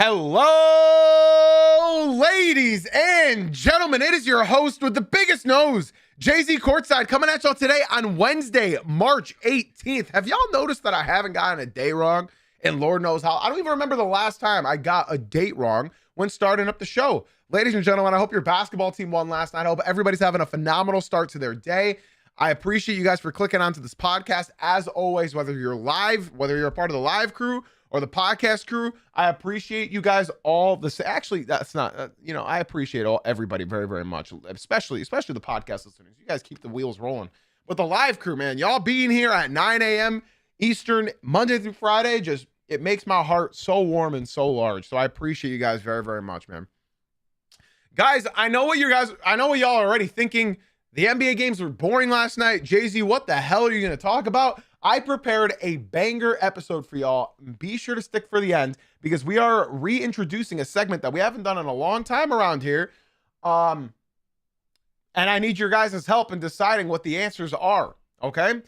Hello, ladies and gentlemen. It is your host with the biggest nose, Jay-Z Courtside, coming at y'all today on Wednesday, March 18th. Have y'all noticed that I haven't gotten a day wrong? And Lord knows how. I don't even remember the last time I got a date wrong when starting up the show. Ladies and gentlemen, I hope your basketball team won last night. I hope everybody's having a phenomenal start to their day. I appreciate you guys for clicking onto this podcast. As always, whether you're live, whether you're a part of the live crew or the podcast crew, I appreciate you guys all. Actually, that's not, I appreciate everybody very, very much, especially the podcast listeners. You guys keep the wheels rolling. But the live crew, man, y'all being here at 9 a.m. Eastern, Monday through Friday, it makes my heart so warm and so large. So I appreciate you guys very, very much, man. Guys, I know what y'all are already thinking. The NBA games were boring last night. Jay-Z, what the hell are you going to talk about? I prepared a banger episode for y'all. Be sure to stick for the end because we are reintroducing a segment that we haven't done in a long time around here. And I need your guys' help in deciding what the answers are, okay?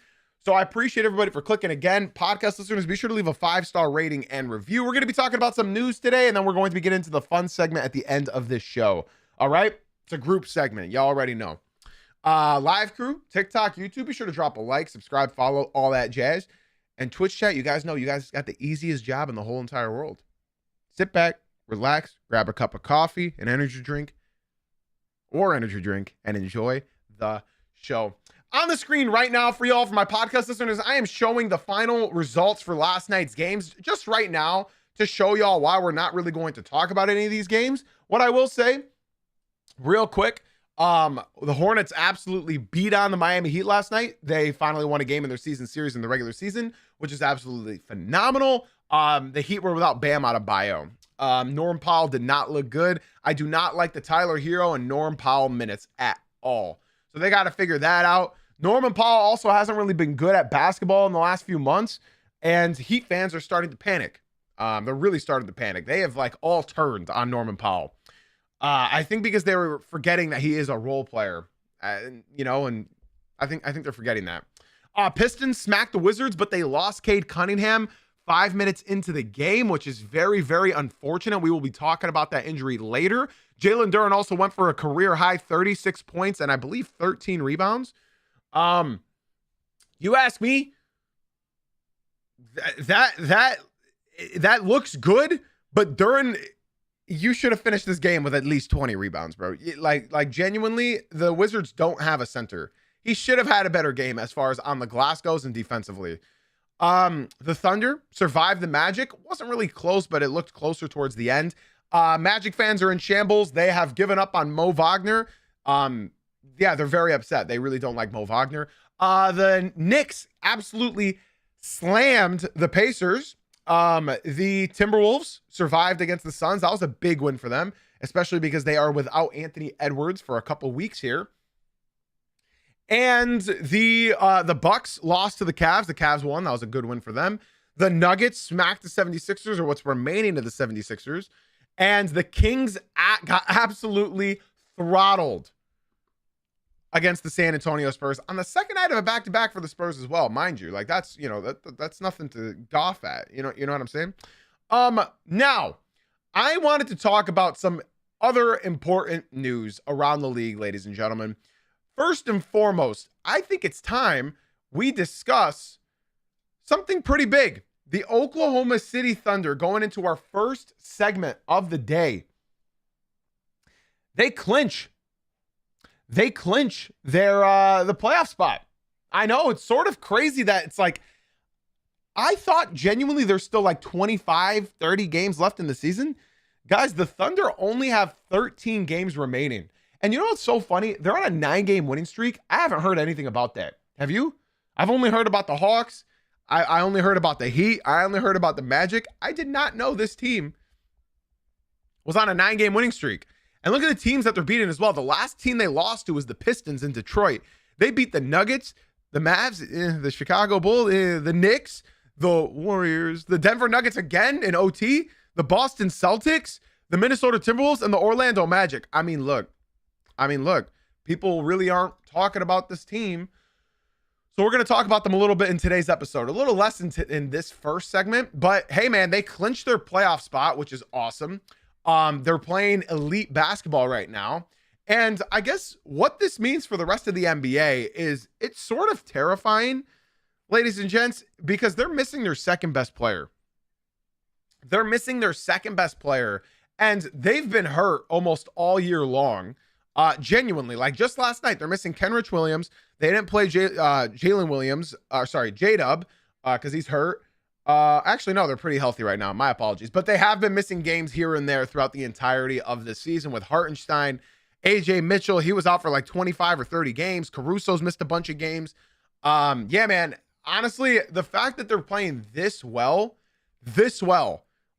So I appreciate everybody for clicking again. Podcast listeners, be sure to leave a 5-star rating and review. We're going to be talking about some news today, and then we're going to be getting into the fun segment at the end of this show, all right? It's a group segment. Y'all already know. Live crew, TikTok, YouTube, be sure to drop a like, subscribe, follow, all that jazz. And Twitch chat, you guys know you guys got the easiest job in the whole entire world. Sit back, relax, grab a cup of coffee, an energy drink, and enjoy the show. On the screen right now for y'all, for my podcast listeners, I am showing the final results for last night's games just right now to show y'all why we're not really going to talk about any of these games. What I will say real quick, the Hornets absolutely beat on the Miami Heat last night. They finally won a game in their season series in the regular season, which is absolutely phenomenal. The Heat were without Bam Adebayo. Norm Powell did not look good. I do not like the Tyler Hero and Norm Powell minutes at all. So they got to figure that out. Norman Powell also hasn't really been good at basketball in the last few months, and Heat fans are starting to panic. They're really starting to panic. They have all turned on Norman Powell. I think because they were forgetting that he is a role player, and I think they're forgetting that. Pistons smacked the Wizards, but they lost Cade Cunningham 5 minutes into the game, which is very, very unfortunate. We will be talking about that injury later. Jalen Duren also went for a career high 36 points and I believe 13 rebounds. You ask me, that looks good, but Duren, you should have finished this game with at least 20 rebounds, bro. Like genuinely, the Wizards don't have a center. He should have had a better game as far as on the glass goes and defensively. The Thunder survived the Magic. Wasn't really close, but it looked closer towards the end. Magic fans are in shambles. They have given up on Mo Wagner. Yeah, they're very upset. They really don't like Mo Wagner. The Knicks absolutely slammed the Pacers. The Timberwolves survived against the Suns. That was a big win for them, especially because they are without Anthony Edwards for a couple weeks here. And the Bucks lost to the Cavs. The Cavs won. That was a good win for them. The Nuggets smacked the 76ers, or what's remaining of the 76ers. And the Kings got absolutely throttled against the San Antonio Spurs on the second night of a back-to-back for the Spurs as well, mind you. That's that's nothing to scoff at. You know what I'm saying? Now, I wanted to talk about some other important news around the league, ladies and gentlemen. First and foremost, I think it's time we discuss something pretty big. The Oklahoma City Thunder, going into our first segment of the day, they clinch their the playoff spot. I know it's sort of crazy that it's I thought genuinely there's still 25, 30 games left in the season. Guys, the Thunder only have 13 games remaining. And you know what's so funny? They're on a 9-game winning streak. I haven't heard anything about that. Have you? I've only heard about the Hawks. I only heard about the Heat. I only heard about the Magic. I did not know this team was on a 9-game winning streak. And look at the teams that they're beating as well. The last team they lost to was the Pistons in Detroit. They beat the Nuggets, the Mavs, the Chicago Bulls, the Knicks, the Warriors, the Denver Nuggets again in OT, the Boston Celtics, the Minnesota Timberwolves, and the Orlando Magic. I mean, look, people really aren't talking about this team So we're going to talk about them a little bit in today's episode, a little less in this first segment, but hey man, they clinched their playoff spot, which is awesome. They're playing elite basketball right now. And I guess what this means for the rest of the NBA is it's sort of terrifying, ladies and gents, because they're missing their second best player. They're missing their second best player, and they've been hurt almost all year long. Genuinely, like just last night, they're missing Kenrich Williams. They didn't play Jalen Williams, J-Dub, because he's hurt. Actually, no, they're pretty healthy right now. My apologies. But they have been missing games here and there throughout the entirety of the season with Hartenstein, AJ Mitchell. He was out for like 25 or 30 games. Caruso's missed a bunch of games. Yeah, man, honestly, the fact that they're playing this well,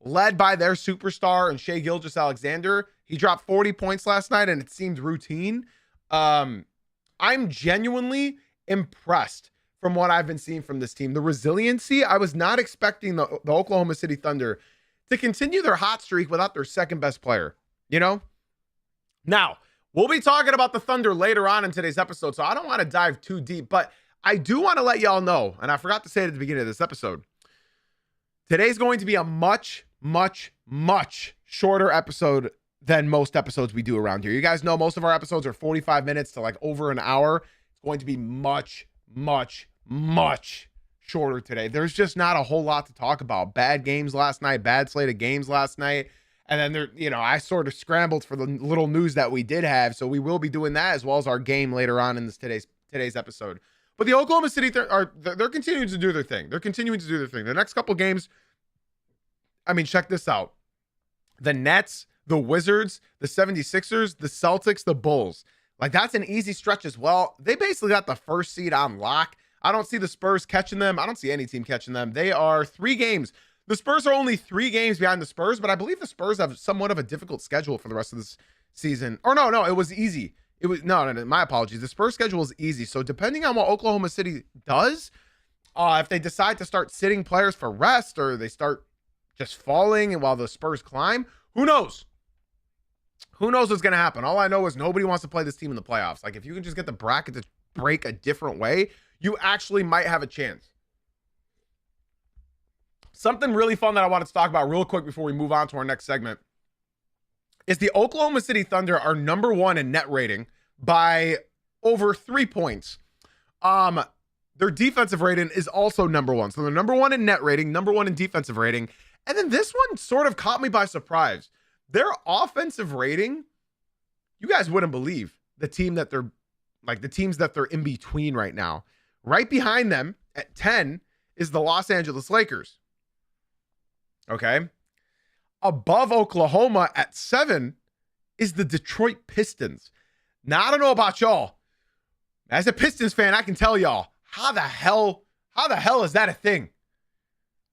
led by their superstar and Shai Gilgeous-Alexander, he dropped 40 points last night and it seemed routine. I'm genuinely impressed from what I've been seeing from this team. The resiliency, I was not expecting the Oklahoma City Thunder to continue their hot streak without their second best player, you know? Now, we'll be talking about the Thunder later on in today's episode, so I don't want to dive too deep, but I do want to let y'all know, and I forgot to say it at the beginning of this episode, today's going to be a much, much, much shorter episode than most episodes we do around here. You guys know most of our episodes are 45 minutes to like over an hour. It's going to be much, much, much shorter today. There's just not a whole lot to talk about. Bad games last night, bad slate of games last night. And then there, you know, I sort of scrambled for the little news that we did have. So we will be doing that as well as our game later on in this today's episode. But the Oklahoma City they're continuing to do their thing. They're continuing to do their thing. The next couple games, I mean, check this out. The Nets, the Wizards, the 76ers, the Celtics, the Bulls. Like, that's an easy stretch as well. They basically got the first seed on lock. I don't see the Spurs catching them. I don't see any team catching them. They are 3 games. The Spurs are only 3 games behind the Spurs, but I believe the Spurs have somewhat of a difficult schedule for the rest of this season. Or no, it was easy. It was no, my apologies. The Spurs schedule is easy. So depending on what Oklahoma City does, if they decide to start sitting players for rest or they start just falling and while the Spurs climb, who knows? Who knows what's going to happen? All I know is nobody wants to play this team in the playoffs. Like, if you can just get the bracket to break a different way, you actually might have a chance. Something really fun that I wanted to talk about real quick before we move on to our next segment is the Oklahoma City Thunder are number 1 in net rating by over 3 points. Their defensive rating is also number 1. So they're number 1 in net rating, number 1 in defensive rating. And then this one sort of caught me by surprise. Their offensive rating, you guys wouldn't believe the teams that they're in between right now. Right behind them at 10 is the Los Angeles Lakers. Okay. Above Oklahoma at 7 is the Detroit Pistons. Now, I don't know about y'all. As a Pistons fan, I can tell y'all, how the hell is that a thing?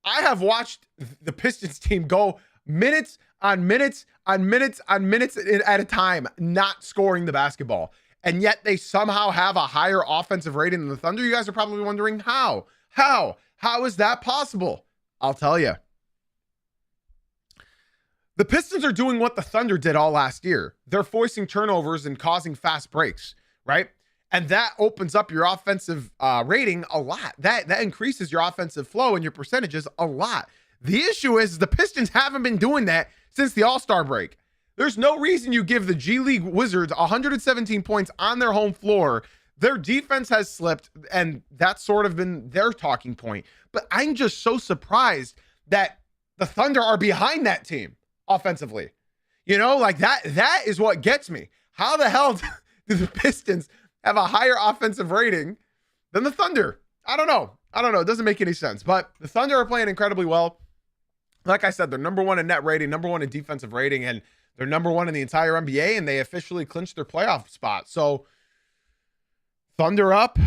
I have watched the Pistons team go minutes on minutes on minutes on minutes at a time, not scoring the basketball. And yet they somehow have a higher offensive rating than the Thunder. You guys are probably wondering how? How is that possible? I'll tell you. The Pistons are doing what the Thunder did all last year. They're forcing turnovers and causing fast breaks, right? And that opens up your offensive rating a lot. That increases your offensive flow and your percentages a lot. The issue is the Pistons haven't been doing that since the All-Star break. There's no reason you give the G League Wizards 117 points on their home floor. Their defense has slipped, and that's sort of been their talking point. But I'm just so surprised that the Thunder are behind that team offensively. You know, like that is what gets me. How the hell do the Pistons have a higher offensive rating than the Thunder? I don't know. It doesn't make any sense. But the Thunder are playing incredibly well. Like I said, they're number 1 in net rating, number 1 in defensive rating, and they're number 1 in the entire NBA, and they officially clinched their playoff spot. So Thunder up.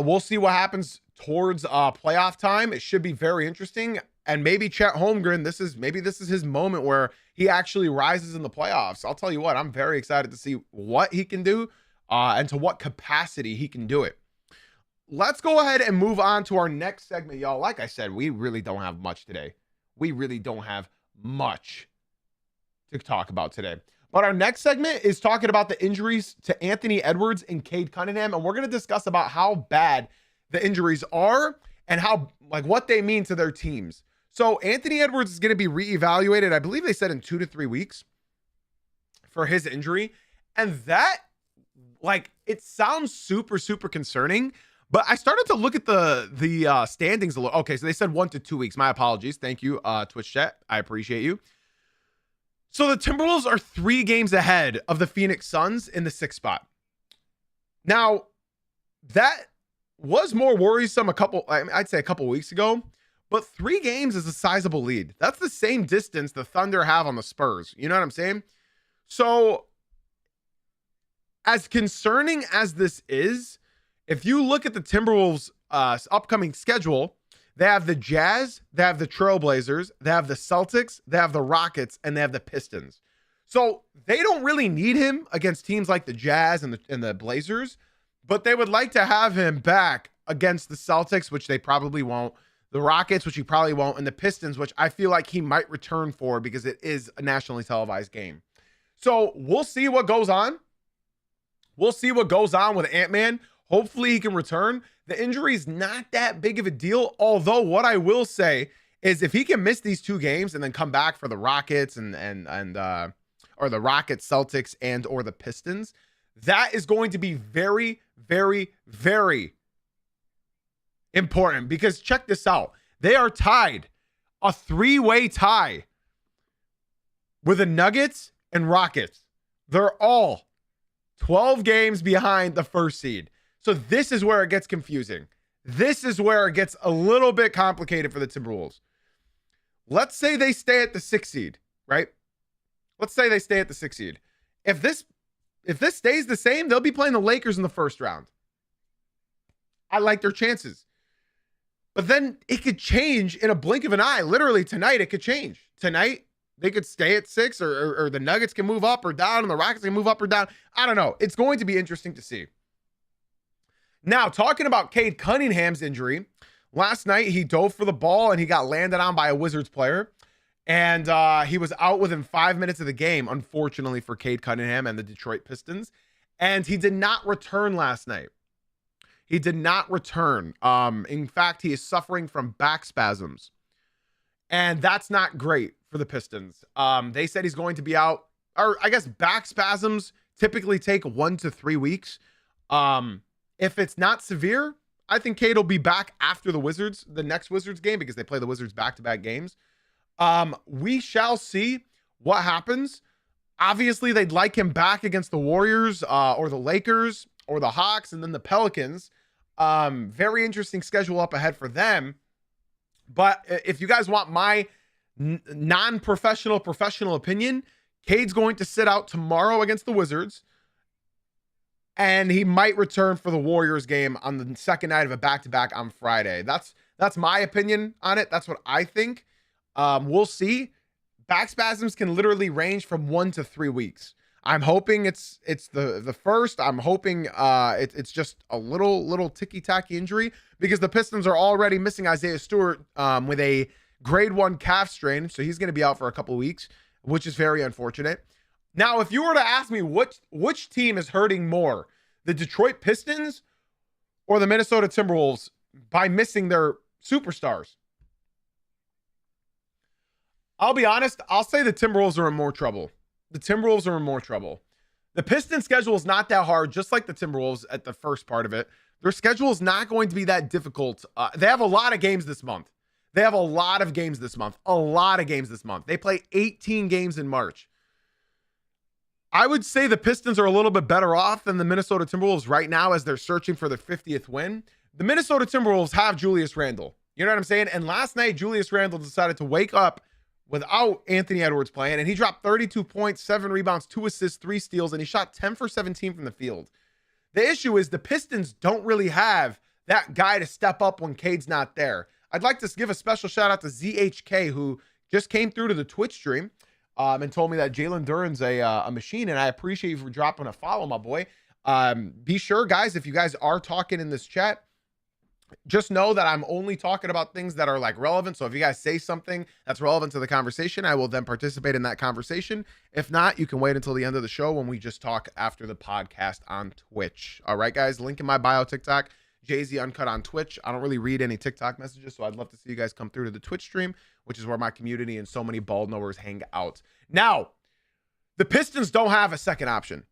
We'll see what happens towards playoff time. It should be very interesting. And maybe Chet Holmgren, this is his moment where he actually rises in the playoffs. I'll tell you what, I'm very excited to see what he can do and to what capacity he can do it. Let's go ahead and move on to our next segment, y'all. Like I said, we really don't have much today. We really don't have much to talk about today. But our next segment is talking about the injuries to Anthony Edwards and Cade Cunningham, and we're going to discuss about how bad the injuries are and how, like, what they mean to their teams. So Anthony Edwards is going to be reevaluated. I believe they said in 2 to 3 weeks for his injury. And that, like, it sounds super, super concerning. But I started to look at the standings a little. Okay, so they said 1 to 2 weeks. My apologies. Thank you, Twitch chat. I appreciate you. So the Timberwolves are 3 games ahead of the Phoenix Suns in the 6th spot. Now, that was more worrisome I'd say a couple weeks ago. But 3 games is a sizable lead. That's the same distance the Thunder have on the Spurs. You know what I'm saying? So, as concerning as this is, if you look at the Timberwolves' upcoming schedule, they have the Jazz, they have the Trailblazers, they have the Celtics, they have the Rockets, and they have the Pistons. So they don't really need him against teams like the Jazz and the Blazers, but they would like to have him back against the Celtics, which they probably won't, the Rockets, which he probably won't, and the Pistons, which I feel like he might return for because it is a nationally televised game. So we'll see what goes on. We'll see what goes on with Ant-Man. Hopefully he can return. The injury is not that big of a deal. Although what I will say is if he can miss these 2 games and then come back for the Rockets or the Rockets, Celtics, and or the Pistons, that is going to be very, very, very important because check this out. They are tied, a 3-way tie with the Nuggets and Rockets. They're all 12 games behind the 1st seed. So this is where it gets confusing. This is where it gets a little bit complicated for the Timberwolves. Let's say they stay at the 6th seed, right? Let's say they stay at the 6th seed. If this stays the same, they'll be playing the Lakers in the 1st round. I like their chances. But then it could change in a blink of an eye. Literally tonight, it could change. Tonight, they could stay at 6 or the Nuggets can move up or down and the Rockets can move up or down. I don't know. It's going to be interesting to see. Now, talking about Cade Cunningham's injury, last night he dove for the ball and he got landed on by a Wizards player. And he was out within 5 minutes of the game, unfortunately for Cade Cunningham and the Detroit Pistons. And he did not return last night. He did not return. In fact, he is suffering from back spasms. And that's not great for the Pistons. They said he's going to be out, or I guess back spasms typically take 1 to 3 weeks. If it's not severe, I think Cade will be back after the next Wizards game because they play the Wizards back-to-back games. We shall see what happens. Obviously, they'd like him back against the Warriors or the Lakers or the Hawks and then the Pelicans. Very interesting schedule up ahead for them. But if you guys want my non-professional, professional opinion, Cade's going to sit out tomorrow against the Wizards. And he might return for the Warriors game on the 2nd night of a back-to-back on Friday. That's my opinion on it. That's what I think. We'll see. Back spasms can literally range from 1 to 3 weeks. I'm hoping it's the first. I'm hoping it's just a little ticky-tacky injury because the Pistons are already missing Isaiah Stewart with a grade 1 calf strain. So he's going to be out for a couple weeks, which is very unfortunate. Now, if you were to ask me which team is hurting more, the Detroit Pistons or the Minnesota Timberwolves by missing their superstars, I'll be honest, I'll say the Timberwolves are in more trouble. The Timberwolves are in more trouble. The Pistons schedule is not that hard, just like the Timberwolves at the first part of it. Their schedule is not going to be that difficult. They have a lot of games this month. They play 18 games in March. I would say the Pistons are a little bit better off than the Minnesota Timberwolves right now as they're searching for their 50th win. The Minnesota Timberwolves have Julius Randle. You know what I'm saying? And last night, Julius Randle decided to wake up without Anthony Edwards playing, and he dropped 32 points, 7 rebounds, 2 assists, 3 steals, and he shot 10 for 17 from the field. The issue is the Pistons don't really have that guy to step up when Cade's not there. I'd like to give a special shout out to ZHK, who just came through to the Twitch stream and told me that Jalen Duren's a machine, and I appreciate you for dropping a follow, my boy. Be sure, guys, if you guys are talking in this chat, just know that I'm only talking about things that are like relevant. So if you guys say something that's relevant to the conversation, I will then participate in that conversation. If not, you can wait until the end of the show when we just talk after the podcast on Twitch. All right, guys, link in my bio, TikTok. Jay-Z Uncut on Twitch. I don't really read any TikTok messages, so I'd love to see you guys come through to the Twitch stream, which is where my community and so many ball knowers hang out. Now, the Pistons don't have a second option.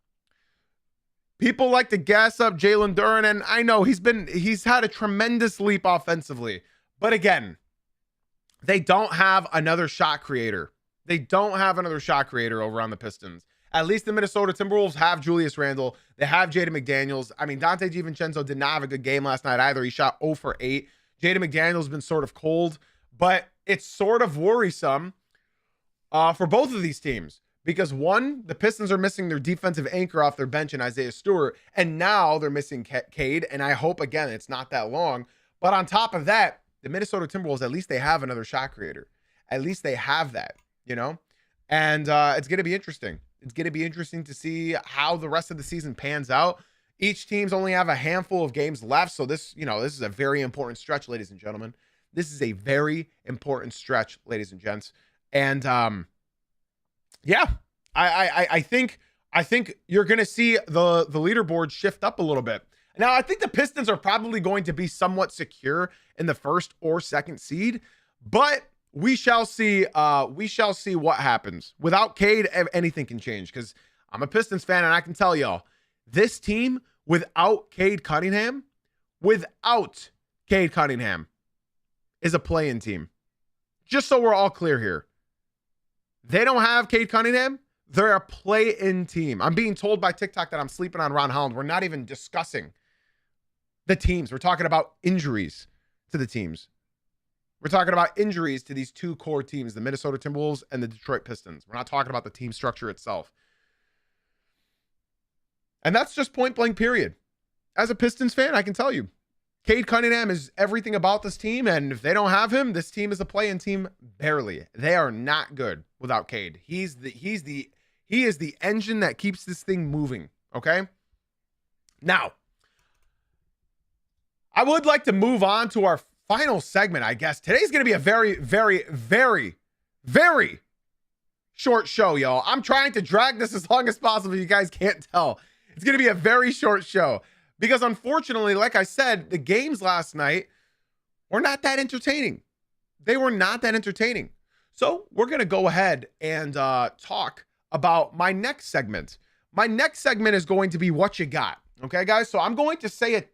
People like to gas up Jalen Duren, and I know he's had a tremendous leap offensively. But again, they don't have another shot creator. They don't have another shot creator over on the Pistons. At least the Minnesota Timberwolves have Julius Randle. They have Jaden McDaniels. I mean, Dante DiVincenzo did not have a good game last night either. He shot 0 for 8. Jaden McDaniels been sort of cold, but it's sort of worrisome for both of these teams. Because one, the Pistons are missing their defensive anchor off their bench in Isaiah Stewart, and now they're missing Cade, and I hope, again, it's not that long. But on top of that, the Minnesota Timberwolves, at least they have another shot creator. At least they have that, you know? And it's going to be interesting. It's going to be interesting to see how the rest of the season pans out. Each team's only have a handful of games left, so this is a very important stretch, ladies and gentlemen. This is a very important stretch, ladies and gents. And yeah, I think you're going to see the leaderboard shift up a little bit. Now, I think the Pistons are probably going to be somewhat secure in the first or second seed, but we shall see. We shall see what happens. Without Cade, anything can change, because I'm a Pistons fan, and I can tell y'all, this team without Cade Cunningham, is a play-in team. Just so we're all clear here. They don't have Cade Cunningham. They're a play-in team. I'm being told by TikTok that I'm sleeping on Ron Holland. We're not even discussing the teams. We're talking about injuries to the teams. We're talking about injuries to these two core teams, the Minnesota Timberwolves and the Detroit Pistons. We're not talking about the team structure itself. And that's just point blank, period. As a Pistons fan, I can tell you, Cade Cunningham is everything about this team, and if they don't have him, this team is a play-in team barely. They are not good without Cade. He is the engine that keeps this thing moving, okay? Now, I would like to move on to our final segment, I guess. Today's going to be a very, very, very, very short show, y'all. I'm trying to drag this as long as possible. You guys can't tell. It's going to be a very short show. Because unfortunately, like I said, the games last night were not that entertaining. They were not that entertaining. So we're going to go ahead and talk about my next segment. My next segment is going to be what you got. Okay, guys? So I'm going to say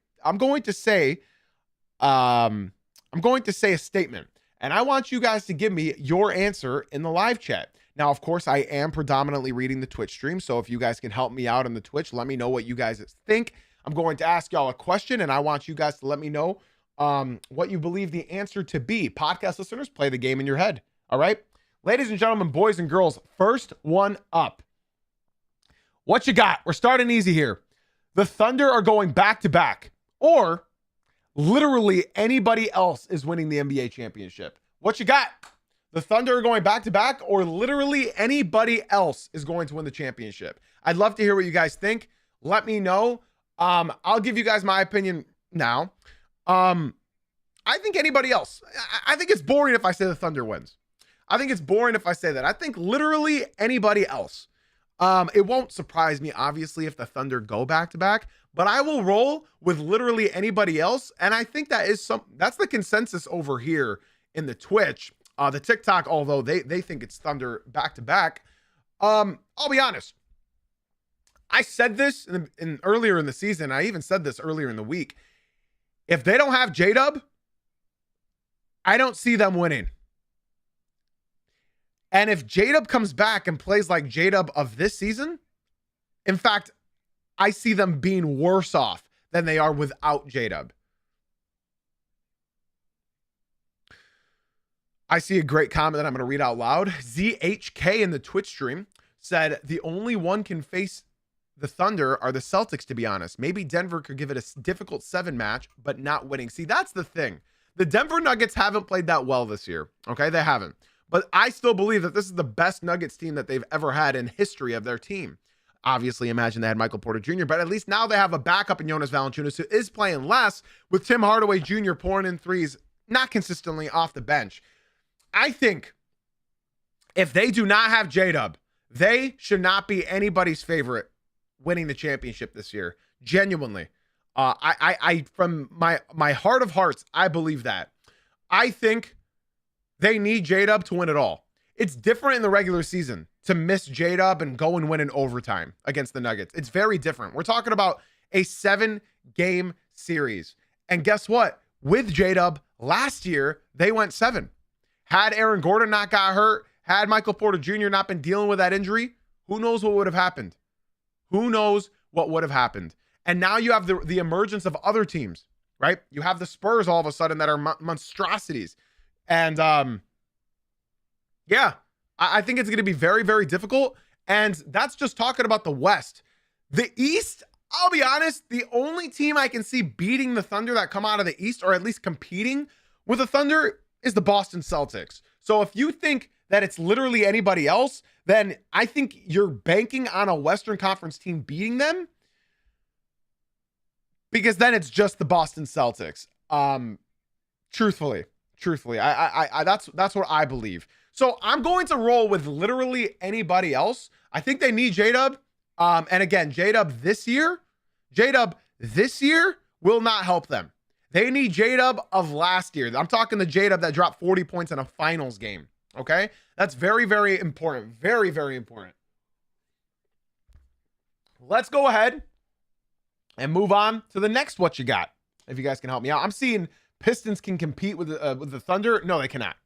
a statement. And I want you guys to give me your answer in the live chat. Now, of course, I am predominantly reading the Twitch stream. So if you guys can help me out on the Twitch, let me know what you guys think. I'm going to ask y'all a question, and I want you guys to let me know what you believe the answer to be. Podcast listeners, play the game in your head. All right? Ladies and gentlemen, boys and girls, first one up. What you got? We're starting easy here. The Thunder are going back-to-back, or literally anybody else is winning the NBA championship. What you got? The Thunder are going back-to-back, or literally anybody else is going to win the championship. I'd love to hear what you guys think. Let me know. I'll give you guys my opinion now. I think anybody else. I think it's boring if I say the Thunder wins. I think it's boring if I say that. I think literally anybody else. It won't surprise me, obviously, if the Thunder go back-to-back, but I will roll with literally anybody else. And I think that's the consensus over here in the Twitch. The TikTok, although they think it's Thunder back-to-back. I'll be honest. I said this in earlier in the season. I even said this earlier in the week. If they don't have J-Dub, I don't see them winning. And if J-Dub comes back and plays like J-Dub of this season, in fact, I see them being worse off than they are without J-Dub. I see a great comment that I'm going to read out loud. ZHK in the Twitch stream said, the only one can face the Thunder are the Celtics, to be honest. Maybe Denver could give it a difficult 7 match, but not winning. See, that's the thing. The Denver Nuggets haven't played that well this year. Okay, they haven't. But I still believe that this is the best Nuggets team that they've ever had in history of their team. Obviously, imagine they had Michael Porter Jr., but at least now they have a backup in Jonas Valanciunas, who is playing less, with Tim Hardaway Jr. pouring in threes, not consistently off the bench. I think if they do not have J-Dub, they should not be anybody's favorite winning the championship this year. Genuinely. From my heart of hearts, I believe that. I think they need J-Dub to win it all. It's different in the regular season to miss J-Dub and go and win in overtime against the Nuggets. It's very different. We're talking about a 7-game series. And guess what? With J-Dub, last year, they went 7. Had Aaron Gordon not got hurt, had Michael Porter Jr. not been dealing with that injury, who knows what would have happened? Who knows what would have happened? And now you have the emergence of other teams, right? You have the Spurs all of a sudden that are monstrosities. And yeah, I think it's going to be very, very difficult. And that's just talking about the West. The East, I'll be honest, the only team I can see beating the Thunder that come out of the East, or at least competing with the Thunder, is the Boston Celtics. So if you think that it's literally anybody else, then I think you're banking on a Western Conference team beating them, because then it's just the Boston Celtics. Truthfully, I that's what I believe. So I'm going to roll with literally anybody else. I think they need J-Dub. And again, J-Dub this year will not help them. They need J-Dub of last year. I'm talking the J-Dub that dropped 40 points in a finals game. Okay? That's very, very important. Very, very important. Let's go ahead and move on to the next what you got. If you guys can help me out. I'm seeing Pistons can compete with the Thunder. No, they cannot.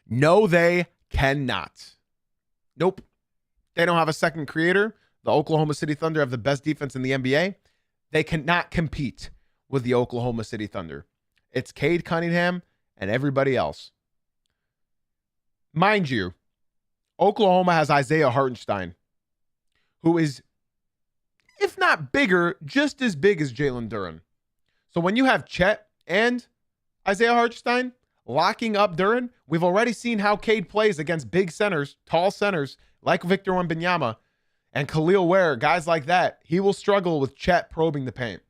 No, they cannot. Nope. They don't have a second creator. The Oklahoma City Thunder have the best defense in the NBA. They cannot compete with the Oklahoma City Thunder. It's Cade Cunningham and everybody else. Mind you, Oklahoma has Isaiah Hartenstein, who is, if not bigger, just as big as Jalen Duren. So when you have Chet and Isaiah Hartenstein locking up Duren, we've already seen how Cade plays against big centers, tall centers, like Victor Wembanyama and Khalil Ware, guys like that. He will struggle with Chet probing the paint.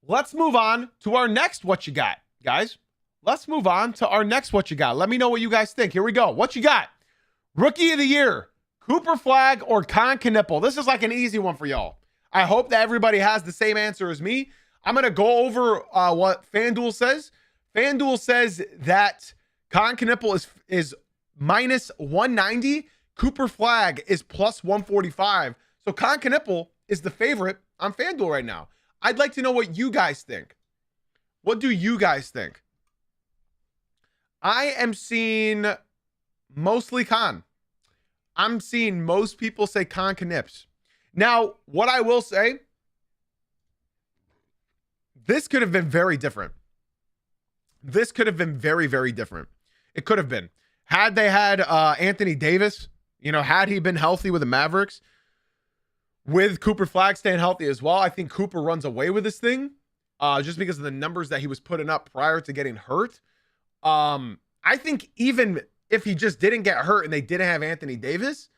Let's move on to our next what you got, guys. Let's move on to our next what you got. Let me know what you guys think. Here we go. What you got? Rookie of the Year, Cooper Flagg or Con Knipple? This is like an easy one for y'all. I hope that everybody has the same answer as me. I'm going to go over what FanDuel says. FanDuel says that Con Knipple is minus 190. Cooper Flagg is plus 145. So Con Knipple is the favorite on FanDuel right now. I'd like to know what you guys think. What do you guys think? I am seeing mostly Con. I'm seeing most people say Con Knips. Now, what I will say, this could have been very different. This could have been very, very different. It could have been. Had they had Anthony Davis, had he been healthy with the Mavericks, with Cooper Flagg staying healthy as well, I think Cooper runs away with this thing just because of the numbers that he was putting up prior to getting hurt. I think even if he just didn't get hurt and they didn't have Anthony Davis,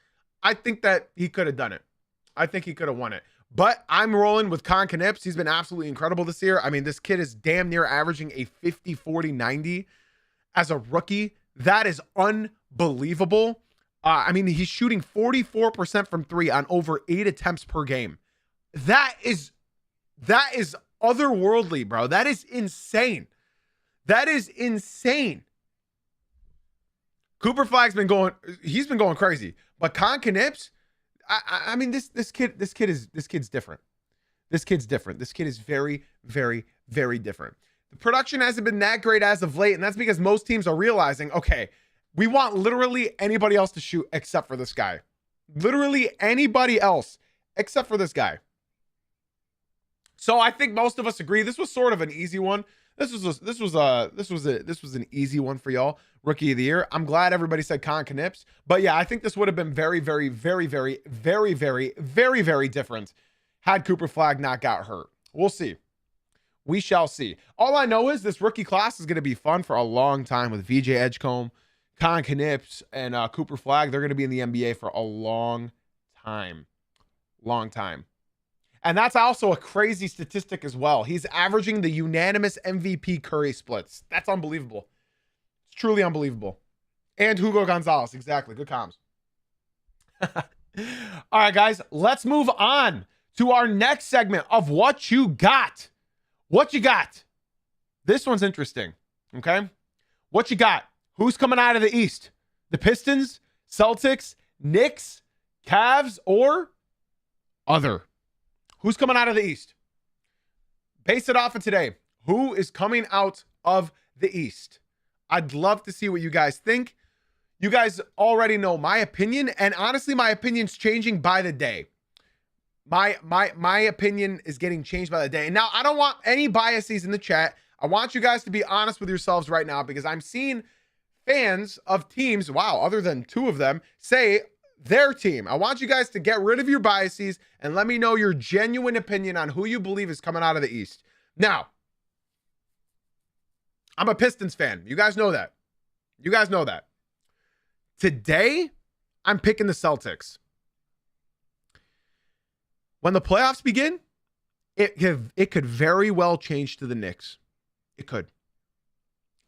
I think that he could have done it. I think he could have won it. But I'm rolling with Con Knips. He's been absolutely incredible this year. I mean, this kid is damn near averaging a 50, 40, 90 as a rookie. That is unbelievable. I mean, he's shooting 44% from 3 on over 8 attempts per game. That is otherworldly, bro. That is insane. That is insane. Cooper Flagg's been going crazy. But Con Knips, I mean, this kid's different. This kid's different. This kid is very, very, very different. The production hasn't been that great as of late, and that's because most teams are realizing, okay, we want literally anybody else to shoot except for this guy. Literally anybody else except for this guy. So I think most of us agree this was sort of an easy one. This was an easy one for y'all. Rookie of the Year. I'm glad everybody said Con Knips. But yeah, I think this would have been very, very, very, very, very, very, very, very different had Cooper Flagg not got hurt. We'll see. We shall see. All I know is this rookie class is going to be fun for a long time with VJ Edgecombe, Con Knips, and Cooper Flagg. They're going to be in the NBA for a long time. Long time. And that's also a crazy statistic as well. He's averaging the unanimous MVP Curry splits. That's unbelievable. It's truly unbelievable. And Hugo Gonzalez. Exactly. Good comms. All right, guys, let's move on to our next segment of What You Got. What you got? This one's interesting, okay? What you got? Who's coming out of the East? The Pistons, Celtics, Knicks, Cavs, or other? Who's coming out of the East? Base it off of today. Who is coming out of the East? I'd love to see what you guys think. You guys already know my opinion, and honestly, my opinion's changing by the day. My opinion is getting changed by the day. And now I don't want any biases in the chat. I want you guys to be honest with yourselves right now, because I'm seeing fans of teams, wow, other than two of them, say their team. I want you guys to get rid of your biases and let me know your genuine opinion on who you believe is coming out of the East. Now, I'm a Pistons fan. You guys know that. You guys know that. Today, I'm picking the Celtics. When the playoffs begin, it could very well change to the Knicks. It could.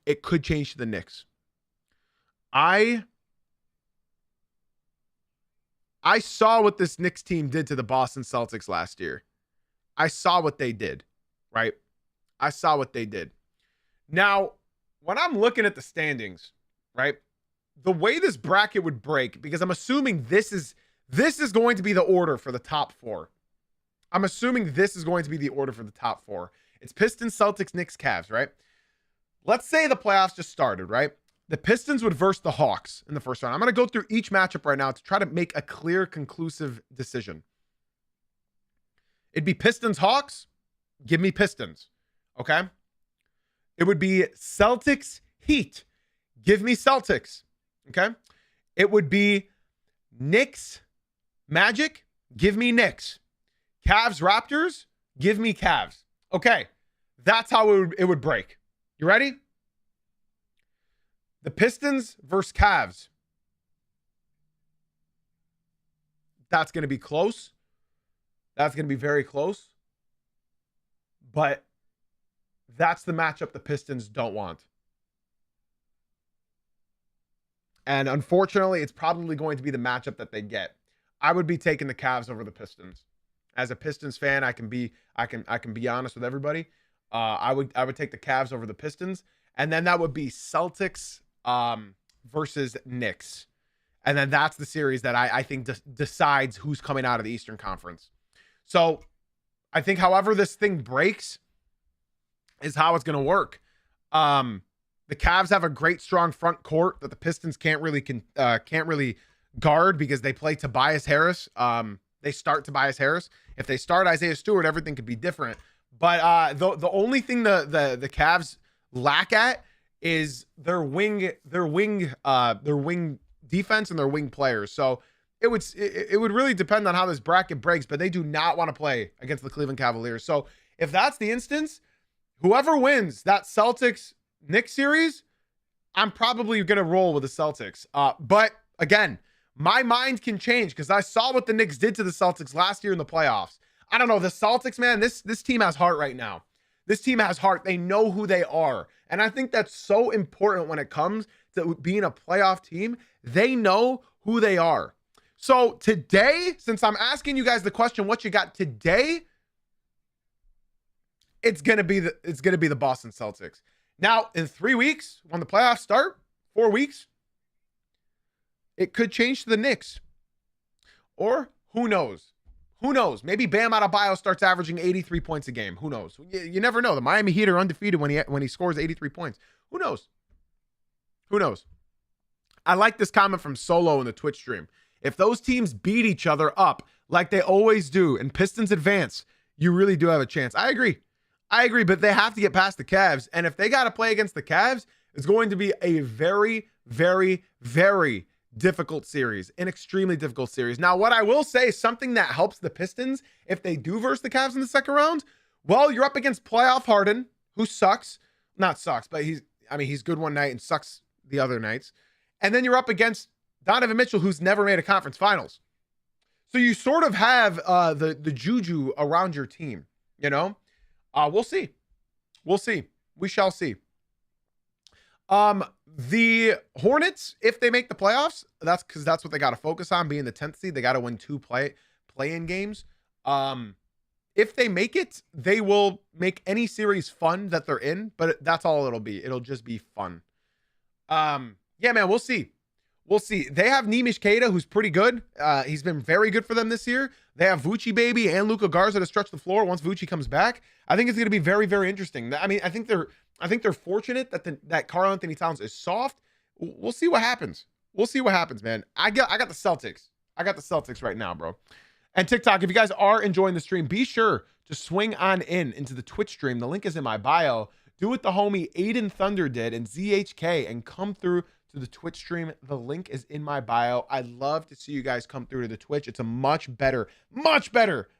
It could change to the Knicks. I saw what this Knicks team did to the Boston Celtics last year. I saw what they did, right? I saw what they did. Now, when I'm looking at the standings, right, the way this bracket would break, because I'm assuming this is going to be the order for the top four. I'm assuming this is going to be the order for the top four. It's Pistons, Celtics, Knicks, Cavs, right? Let's say the playoffs just started, right? The Pistons would verse the Hawks in the first round. I'm going to go through each matchup right now to try to make a clear, conclusive decision. It'd be Pistons, Hawks. Give me Pistons. Okay? It would be Celtics, Heat. Give me Celtics. Okay? It would be Knicks, Magic. Give me Knicks. Cavs, Raptors. Give me Cavs. Okay. That's how it would break. You ready? The Pistons versus Cavs. That's going to be close. That's going to be very close. But that's the matchup the Pistons don't want. And unfortunately, it's probably going to be the matchup that they get. I would be taking the Cavs over the Pistons. As a Pistons fan, I can be honest with everybody. I would take the Cavs over the Pistons, and then that would be Celtics versus Knicks, and then that's the series that I think decides who's coming out of the Eastern Conference. So I think however this thing breaks is how it's going to work. The Cavs have a great strong front court that the Pistons can't really guard because they play Tobias Harris. They start Tobias Harris. If they start Isaiah Stewart, everything could be different. But the only thing the Cavs lack at is their wing defense and their wing players. So it would really depend on how this bracket breaks, but they do not want to play against the Cleveland Cavaliers. So if that's the instance, whoever wins that Celtics Knicks series, I'm probably going to roll with the Celtics. But again, my mind can change because I saw what the Knicks did to the Celtics last year in the playoffs. I don't know. The Celtics, man, this team has heart right now. This team has heart. They know who they are. And I think that's so important when it comes to being a playoff team. They know who they are. So today, since I'm asking you guys the question, what you got today, it's going to be the Boston Celtics. Now, in 3 weeks, when the playoffs start, 4 weeks, it could change to the Knicks. Or who knows? Who knows? Maybe Bam Adebayo starts averaging 83 points a game. Who knows? You never know. The Miami Heat are undefeated when he scores 83 points. Who knows? Who knows? I like this comment from Solo in the Twitch stream. If those teams beat each other up like they always do and Pistons advance, you really do have a chance. I agree, but they have to get past the Cavs. And if they got to play against the Cavs, it's going to be a very, very, very difficult series, an extremely difficult series. Now, what I will say is something that helps the Pistons if they do verse the Cavs in the second round. Well, you're up against playoff Harden, who sucks. Not sucks, but he's good one night and sucks the other nights. And then you're up against Donovan Mitchell, who's never made a conference finals. So you sort of have the juju around your team, you know? We'll see. We shall see. The Hornets, if they make the playoffs, that's because that's what they got to focus on, being the 10th seed. They got to win 2 play-in games. If they make it, they will make any series fun that they're in, but that's all it'll be. It'll just be fun. Yeah, man, we'll see. We'll see. They have Nemish Cade, who's pretty good. He's been very good for them this year. They have Vucci Baby and Luka Garza to stretch the floor once Vucci comes back. I think it's going to be very, very interesting. I mean, I think they're fortunate that Karl Anthony Towns is soft. We'll see what happens. We'll see what happens, man. I got the Celtics. I got the Celtics right now, bro. And TikTok, if you guys are enjoying the stream, be sure to swing on into the Twitch stream. The link is in my bio. Do what the homie Aiden Thunder did and ZHK and come through to the Twitch stream. The link is in my bio. I'd love to see you guys come through to the Twitch. It's a much better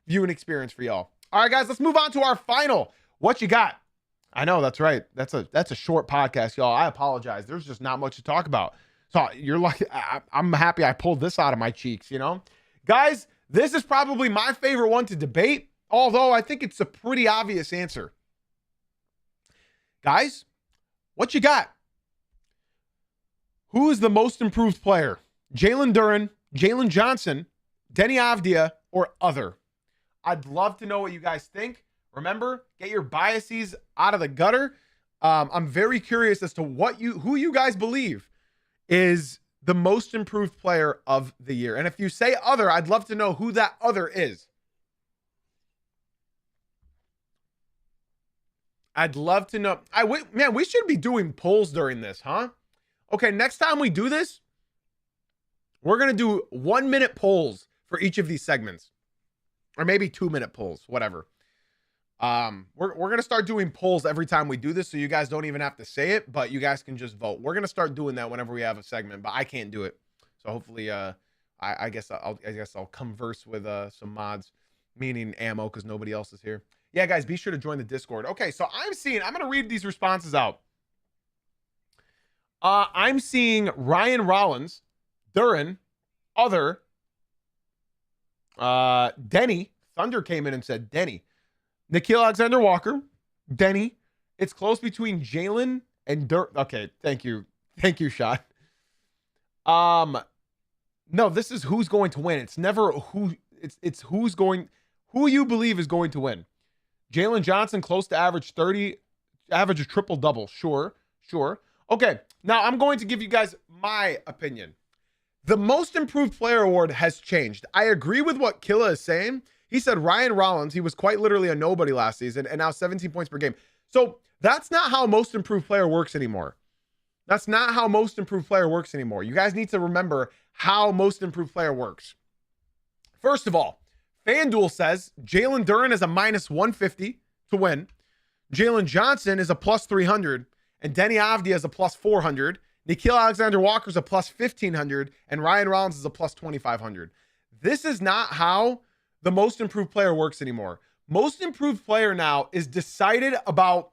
viewing experience for y'all. All right, guys, let's move on to our final. What you got? I know, that's right. That's a short podcast, y'all. I apologize. There's just not much to talk about. So you're lucky. I'm happy I pulled this out of my cheeks, you know? Guys, this is probably my favorite one to debate, although I think it's a pretty obvious answer. Guys, what you got? Who is the most improved player? Jalen Duren, Jalen Johnson, Denny Avdia, or other? I'd love to know what you guys think. Remember, get your biases out of the gutter. I'm very curious as to who you guys believe is the most improved player of the year. And if you say other, I'd love to know who that other is. I'd love to know. Man, we should be doing polls during this, huh? Okay, next time we do this, we're going to do 1-minute polls for each of these segments. Or maybe 2-minute polls, whatever. We're going to start doing polls every time we do this, so you guys don't even have to say it, but you guys can just vote. We're going to start doing that whenever we have a segment, but I can't do it. So hopefully, I guess I'll converse with some mods, meaning ammo, because nobody else is here. Yeah, guys, be sure to join the Discord. Okay, so I'm going to read these responses out. I'm seeing Ryan Rollins, Duren, other, Denny. Thunder came in and said Denny. Nickeil Alexander-Walker, Denny. It's close between Jalen and Duren. Okay, thank you. Thank you, Shot. No, this is who's going to win. It's never who. It's who you believe is going to win. Jalen Johnson, close to average 30, average a triple-double. Sure. Okay, now I'm going to give you guys my opinion. The most improved player award has changed. I agree with what Killa is saying. He said Ryan Rollins, he was quite literally a nobody last season and now 17 points per game. So that's not how most improved player works anymore. That's not how most improved player works anymore. You guys need to remember how most improved player works. First of all, FanDuel says Jalen Duren is a -150 to win. Jalen Johnson is a +300. And Denny Avdia is a +400. Nickeil Alexander-Walker is a +1,500. And Ryan Rollins is a +2,500. This is not how the most improved player works anymore. Most improved player now is decided about.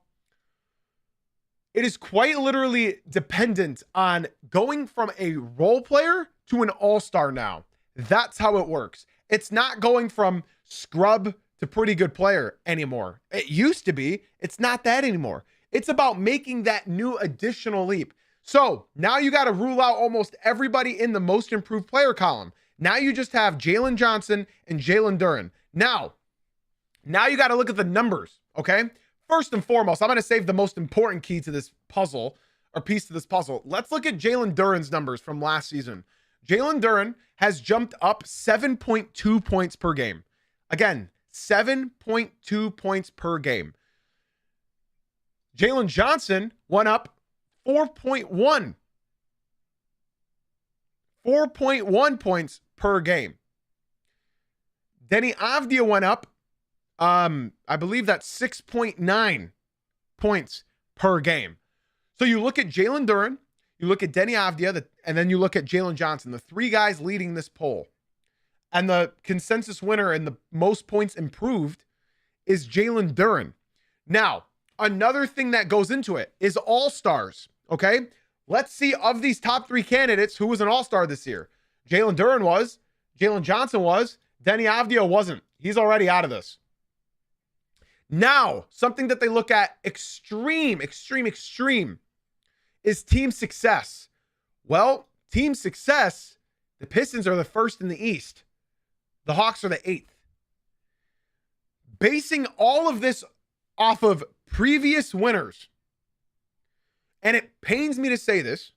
It is quite literally dependent on going from a role player to an all-star now. That's how it works. It's not going from scrub to pretty good player anymore. It used to be. It's not that anymore. It's about making that new additional leap. So now you got to rule out almost everybody in the most improved player column. Now you just have Jalen Johnson and Jalen Duren. Now you got to look at the numbers, okay? First and foremost, I'm going to save the most important key to this puzzle or piece to this puzzle. Let's look at Jalen Duren's numbers from last season. Jalen Duren has jumped up 7.2 points per game. Again, 7.2 points per game. Jalen Johnson went up 4.1 points per game. Denny Avdia went up, I believe that's 6.9 points per game. So you look at Jalen Duren, you look at Denny Avdia, and then you look at Jalen Johnson, the three guys leading this poll. And the consensus winner and the most points improved is Jalen Duren. Now, another thing that goes into it is all-stars, okay? Let's see, of these top three candidates, who was an all-star this year. Jalen Duren was, Jalen Johnson was, Denny Avdia wasn't. He's already out of this. Now, something that they look at extreme is team success. Well, team success, the Pistons are the first in the East. The Hawks are the 8th. Basing all of this off of previous winners, and it pains me to say this.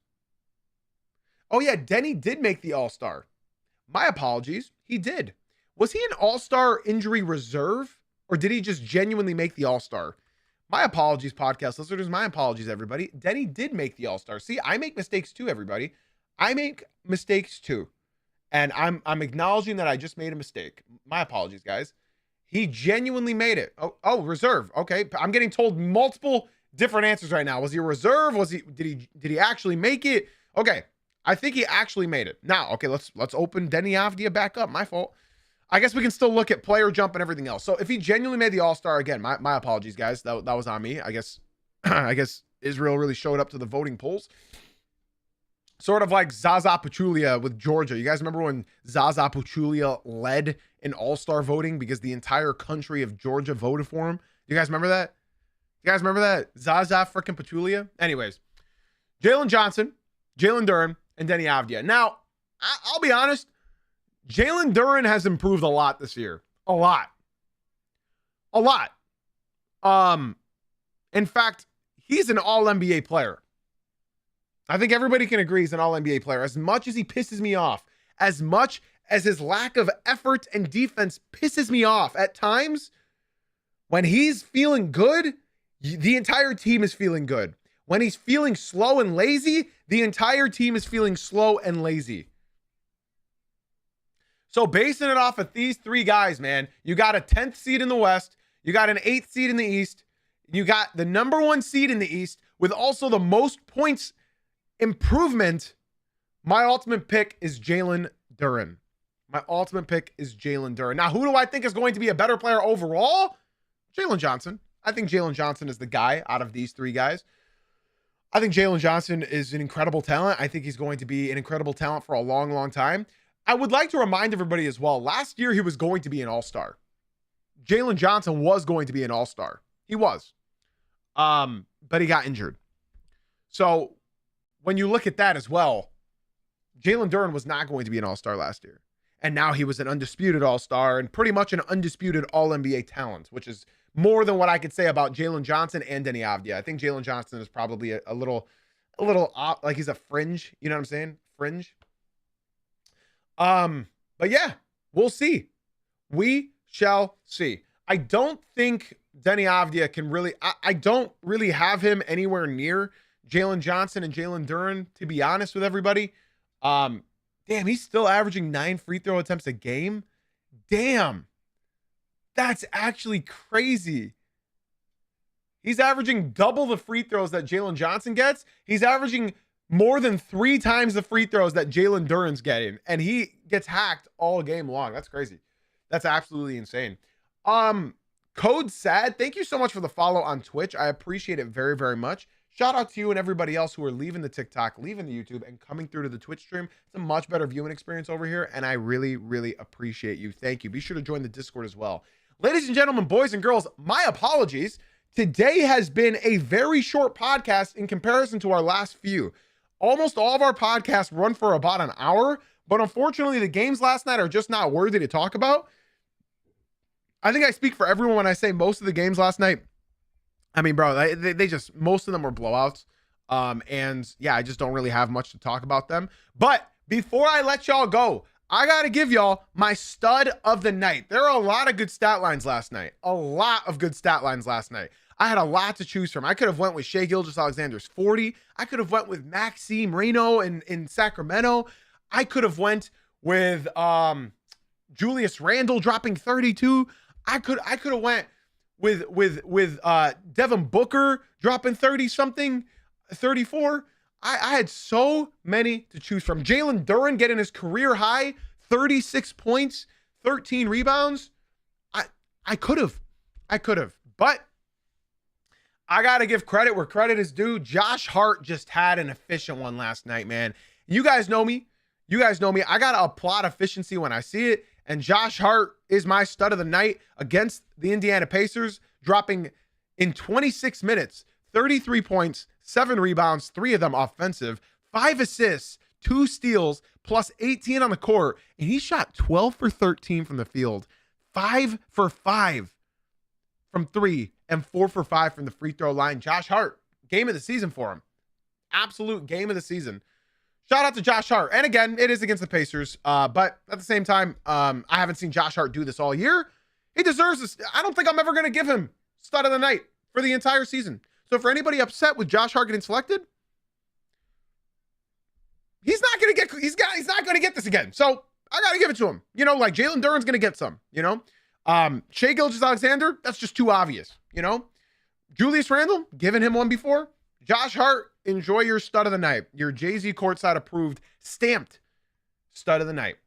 Oh yeah, Denny did make the All-Star. My apologies, he did. Was he an All-Star injury reserve, or did he just genuinely make the All-Star? My apologies, podcast listeners. My apologies, everybody. Denny did make the All-Star. See, I make mistakes too, everybody. I make mistakes too. And I'm acknowledging that I just made a mistake. My apologies, guys. He genuinely made it. Oh, reserve. Okay. I'm getting told multiple different answers right now. Was he a reserve? Did he actually make it? Okay. I think he actually made it. Now, okay, let's open Denny Avdia back up. My fault. I guess we can still look at player jump and everything else. So if he genuinely made the All-Star, again, my apologies, guys. That was on me. I guess Israel really showed up to the voting polls. Sort of like Zaza Pachulia with Georgia. You guys remember when Zaza Pachulia led in All-Star voting because the entire country of Georgia voted for him? You guys remember that? You guys remember that? Zaza freaking Pachulia? Anyways, Jalen Johnson, Jalen Duren, and Denny Avdia. Now, I'll be honest. Jalen Duren has improved a lot this year. A lot. In fact, he's an all-NBA player. I think everybody can agree he's an all-NBA player. As much as he pisses me off, as much as his lack of effort and defense pisses me off at times, when he's feeling good, the entire team is feeling good. When he's feeling slow and lazy, the entire team is feeling slow and lazy. So basing it off of these 3 guys, man, you got a 10th seed in the West, you got an 8th seed in the East, you got the number 1 seed in the East with also the most points improvement. My ultimate pick is Jalen Duren. Now, who do I think is going to be a better player overall? Jalen Johnson. I think Jalen Johnson is the guy out of these 3 guys. I think Jalen Johnson is an incredible talent. I think he's going to be an incredible talent for a long, long time. I would like to remind everybody as well, last year he was going to be an All-Star. Jalen Johnson was going to be an All-Star. He was. But he got injured. So when you look at that as well, Jalen Duren was not going to be an All-Star last year. And now he was an undisputed All-Star and pretty much an undisputed All-NBA talent, which is more than what I could say about Jalen Johnson and Denny Avdia. I think Jalen Johnson is probably a little like he's a fringe. You know what I'm saying? Fringe. But yeah, we'll see. We shall see. I don't think Denny Avdia can really, I don't really have him anywhere near Jalen Johnson and Jalen Duren, to be honest with everybody. Damn, he's still averaging 9 free throw attempts a game. Damn. That's actually crazy. He's averaging double the free throws that Jalen Johnson gets. He's averaging more than 3 times the free throws that Jalen Duren's getting, and he gets hacked all game long. That's crazy. That's absolutely insane. Code Sad, thank you so much for the follow on Twitch. I appreciate it very, very much. Shout out to you and everybody else who are leaving the TikTok, leaving the YouTube, and coming through to the Twitch stream. It's a much better viewing experience over here, and I really, really appreciate you. Thank you. Be sure to join the Discord as well. Ladies and gentlemen, boys and girls, my apologies. Today has been a very short podcast in comparison to our last few. Almost all of our podcasts run for about an hour, but unfortunately the games last night are just not worthy to talk about. I think I speak for everyone when I say most of the games last night, I mean, bro, they just, most of them were blowouts. And yeah, I just don't really have much to talk about them. But before I let y'all go, I got to give y'all my stud of the night. There are a lot of good stat lines last night. I had a lot to choose from. I could have went with Shai Gilgeous-Alexander's 40. I could have went with Maxime Reno in Sacramento. I could have went with Julius Randle dropping 32. I could have went with Devin Booker dropping 30 something, 34. I had so many to choose from. Jalen Duren getting his career high, 36 points, 13 rebounds. I could have, but I got to give credit where credit is due. Josh Hart just had an efficient one last night, man. You guys know me. I got to applaud efficiency when I see it. And Josh Hart is my stud of the night against the Indiana Pacers, dropping in 26 minutes, 33 points, 7 rebounds, 3 of them offensive, 5 assists, 2 steals, plus 18 on the court. And he shot 12 for 13 from the field, 5 for 5 from 3, and 4 for 5 from the free throw line. Josh Hart, game of the season for him. Absolute game of the season. Shout out to Josh Hart. And again, it is against the Pacers. But at the same time, I haven't seen Josh Hart do this all year. He deserves this. I don't think I'm ever going to give him stud of the night for the entire season. So for anybody upset with Josh Hart getting selected, he's not going to get this again. So I got to give it to him. You know, like Jalen Duren's going to get some, you know. Shai Gilgeous-Alexander, that's just too obvious, you know. Julius Randle, given him one before. Josh Hart, enjoy your stud of the night. Your Jay-Z courtside approved, stamped stud of the night.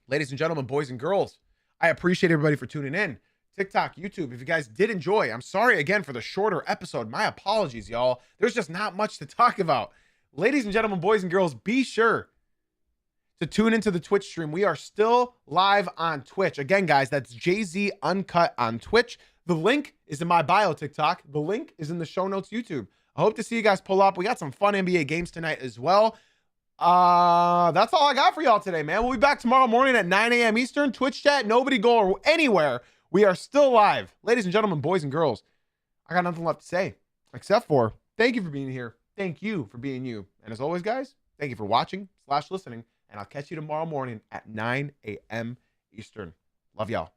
Ladies and gentlemen, boys and girls, I appreciate everybody for tuning in. TikTok, YouTube, if you guys did enjoy, I'm sorry again for the shorter episode. My apologies, y'all. There's just not much to talk about. Ladies and gentlemen, boys and girls, be sure to tune into the Twitch stream. We are still live on Twitch. Again, guys, that's Jay-Z Uncut on Twitch. The link is in my bio TikTok. The link is in the show notes YouTube. I hope to see you guys pull up. We got some fun NBA games tonight as well. That's all I got for y'all today, man. We'll be back tomorrow morning at 9 a.m. Eastern. Twitch chat, nobody go anywhere. We are still live. Ladies and gentlemen, boys and girls, I got nothing left to say except for thank you for being here. Thank you for being you. And as always, guys, thank you for watching/listening. And I'll catch you tomorrow morning at 9 a.m. Eastern. Love y'all.